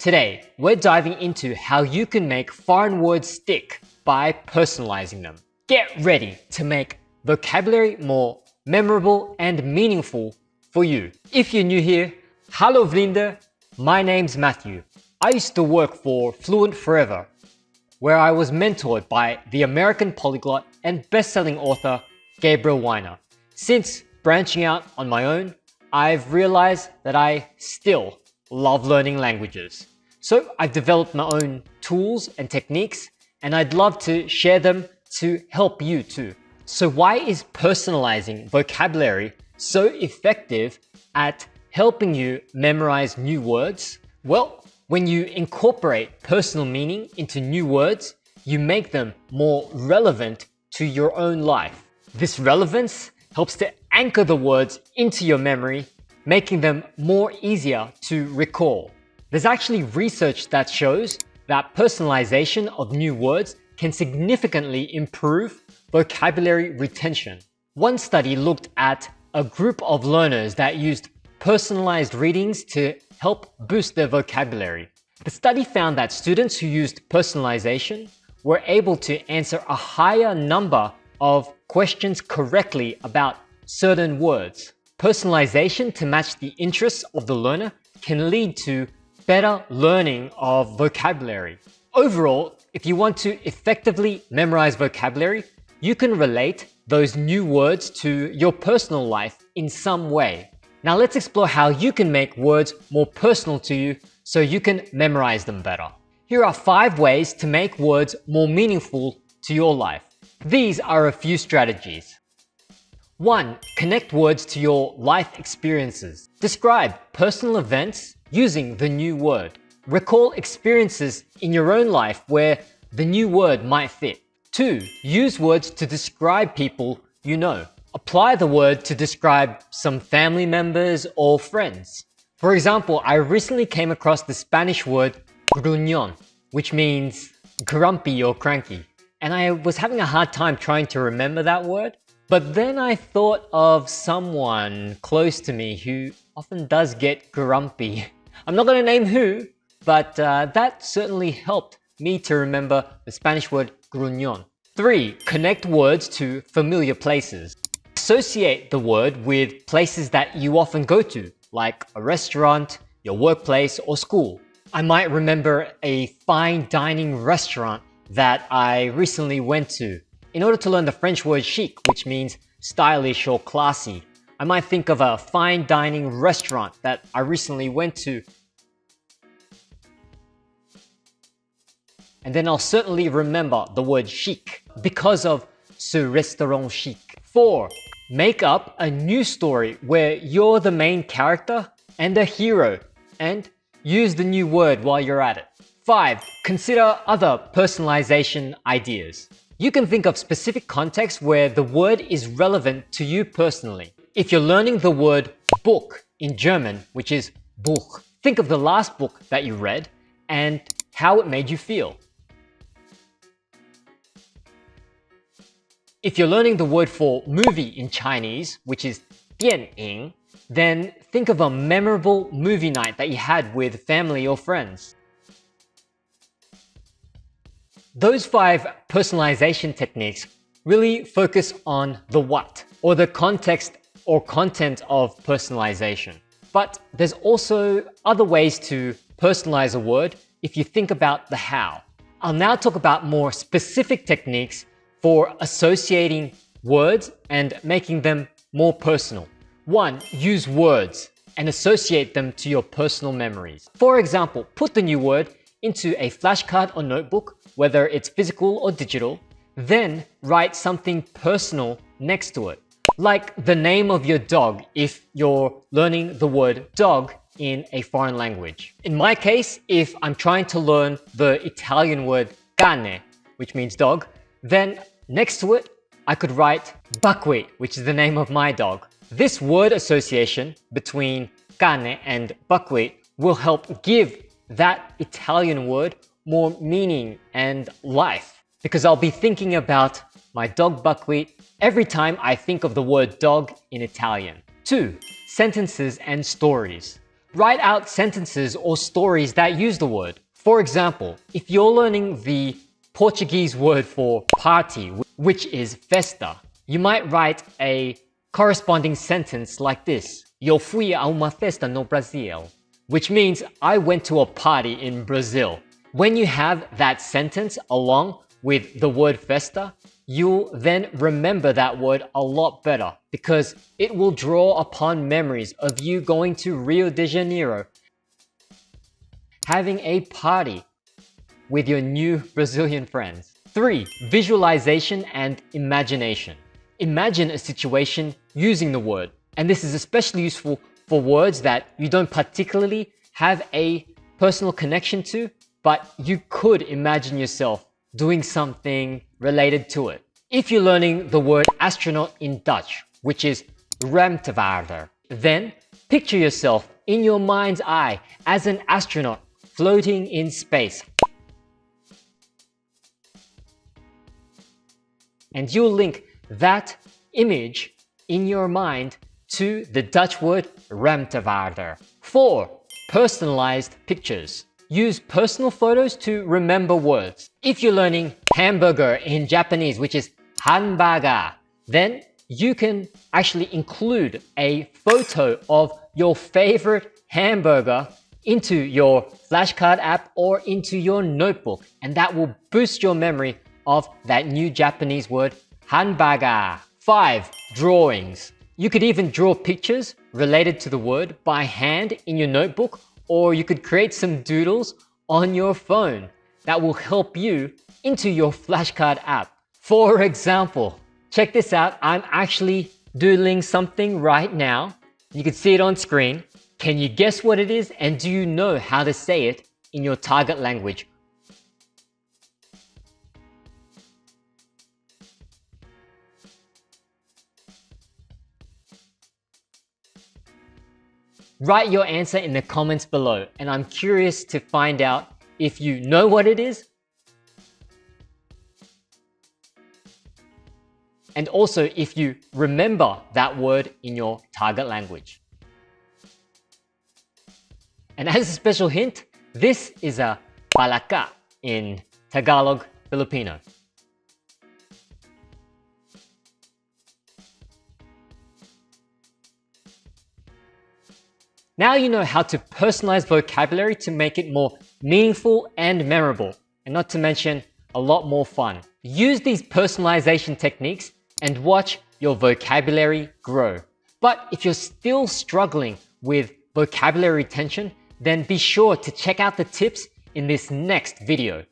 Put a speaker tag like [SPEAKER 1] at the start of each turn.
[SPEAKER 1] Today, we're diving into how you can make foreign words stick by personalizing them. Get ready to make vocabulary more memorable and meaningful for you. If you're new here, hallo vrienden, my name's Matthew. I used to work for Fluent Forever, where I was mentored by the American polyglot and best-selling author Gabriel Weiner. Since branching out on my own, I've realized that I still love learning languages. So I've developed my own tools and techniques, and I'd love to share them to help you too. So why is personalizing vocabulary so effective at helping you memorize new words? Well, when you incorporate personal meaning into new words, you make them more relevant to your own life. This relevance helps to anchor the words into your memory, making them more easier to recall. There's actually research that shows that personalization of new words can significantly improve vocabulary retention. One study looked at a group of learners that used personalized readings to help boost their vocabulary. The study found that students who used personalization were able to answer a higher number of questions correctly about certain words. Personalization to match the interests of the learner can lead to better learning of vocabulary. Overall, if you want to effectively memorize vocabulary, you can relate those new words to your personal life in some way. Now let's explore how you can make words more personal to you so you can memorize them better. Here are 5 ways to make words more meaningful to your life. These are a few strategies. 1. Connect words to your life experiences. Describe personal events using the new word. Recall experiences in your own life where the new word might fit. 2. Use words to describe people you know. Apply the word to describe some family members or friends. For example, I recently came across the Spanish word gruñón, which means grumpy or cranky. And I was having a hard time trying to remember that word. But then I thought of someone close to me who often does get grumpy. I'm not going to name who, but that certainly helped me to remember the Spanish word gruñón. 3. Connect words to familiar places. Associate the word with places that you often go to, like a restaurant, your workplace, or school. I might remember a fine dining restaurant that I recently went to. In order to learn the French word chic, which means stylish or classy, I might think of a fine dining restaurant that I recently went to. And then I'll certainly remember the word chic because of ce restaurant chic. 4. Make up a new story where you're the main character and the hero, and use the new word while you're at it. 5. Consider other personalization ideas. You can think of specific contexts where the word is relevant to you personally. If you're learning the word book in German, which is Buch, think of the last book that you read and how it made you feel. If you're learning the word for movie in Chinese, which is 电影, then think of a memorable movie night that you had with family or friends. Those 5 personalization techniques really focus on the what, or the context or content of personalization. But there's also other ways to personalize a word if you think about the how. I'll now talk about more specific techniques for associating words and making them more personal. 1. Use words and associate them to your personal memories. For example, put the new word into a flashcard or notebook, whether it's physical or digital, then write something personal next to it, like the name of your dog if you're learning the word dog in a foreign language. In my case, if I'm trying to learn the Italian word cane, which means dog, then next to it, I could write buckwheat, which is the name of my dog. This word association between cane and buckwheat will help give that Italian word more meaning and life, because I'll be thinking about my dog buckwheat every time I think of the word dog in Italian. 2. Sentences and stories. Write out sentences or stories that use the word. For example, if you're learning the Portuguese word for party, which is festa, you might write a corresponding sentence like this. Eu fui a uma festa no Brasil, which means I went to a party in Brazil. When you have that sentence along with the word festa, you'll then remember that word a lot better because it will draw upon memories of you going to Rio de Janeiro, having a party with your new Brazilian friends. 3. Visualization and imagination. Imagine a situation using the word, and this is especially useful for words that you don't particularly have a personal connection to, but you could imagine yourself doing something related to it. If you're learning the word astronaut in Dutch, which is ruimtevaarder, then picture yourself in your mind's eye as an astronaut floating in space. And you'll link that image in your mind to the Dutch word ruimtevaarder. 4. Personalized pictures. Use personal photos to remember words. If you're learning hamburger in Japanese, which is hanbaga, then you can actually include a photo of your favorite hamburger into your flashcard app or into your notebook, and that will boost your memory of that new Japanese word hanbaga. 5. Drawings. You could even draw pictures related to the word by hand in your notebook, or you could create some doodles on your phone that will help you into your flashcard app. For example, check this out. I'm actually doodling something right now. You can see it on screen. Can you guess what it is? And do you know how to say it in your target language? Write your answer in the comments below, and I'm curious to find out if you know what it is, and also if you remember that word in your target language. And as a special hint, this is a palaka in Tagalog, Filipino. Now you know how to personalize vocabulary to make it more meaningful and memorable, and not to mention a lot more fun. Use these personalization techniques and watch your vocabulary grow. But if you're still struggling with vocabulary retention, then be sure to check out the tips in this next video.